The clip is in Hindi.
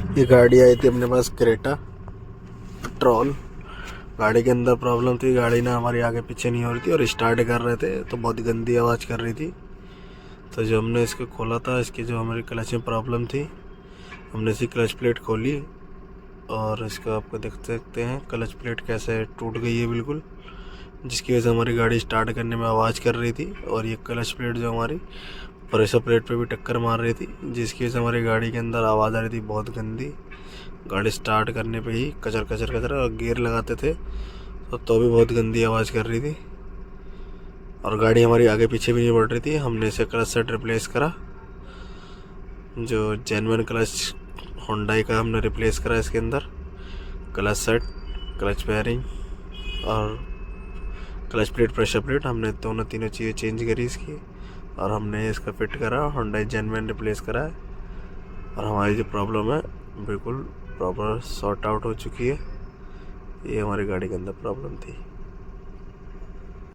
ये गाड़ी आई थी अपने पास क्रेटा पेट्रोल। गाड़ी के अंदर प्रॉब्लम थी, गाड़ी ना हमारी आगे पीछे नहीं हो रही थी और स्टार्ट कर रहे थे तो बहुत गंदी आवाज़ कर रही थी। तो जब हमने इसको खोला था, इसकी जो हमारी क्लच में प्रॉब्लम थी, हमने इसी क्लच प्लेट खोली और इसका आपको देख सकते हैं क्लच प्लेट कैसे टूट गई है बिल्कुल, जिसकी वजह से हमारी गाड़ी स्टार्ट करने में आवाज़ कर रही थी। और ये क्लच प्लेट जो हमारी प्रेशर प्लेट पे भी टक्कर मार रही थी, जिसकी वजह से हमारी गाड़ी के अंदर आवाज़ आ रही थी बहुत गंदी। गाड़ी स्टार्ट करने पे ही कचर कचर कचर, और गियर लगाते थे तो भी बहुत गंदी आवाज़ कर रही थी और गाड़ी हमारी आगे पीछे भी नहीं बढ़ रही थी। हमने इसे क्लच सेट रिप्लेस करा, जो जेन्युइन क्लच होंडाई का हमने रिप्लेस करा। इसके अंदर क्लच सेट, क्लच बेयरिंग और क्लच प्लेट, प्रेशर प्लेट, हमने दोनों तीनों चीज़ें चेंज करी इसकी और हमने इसका फिट करा, होंडाई जेन्युइन रिप्लेस करा है और हमारी जो प्रॉब्लम है बिल्कुल प्रॉपर सॉर्ट आउट हो चुकी है। ये हमारी गाड़ी के अंदर प्रॉब्लम थी।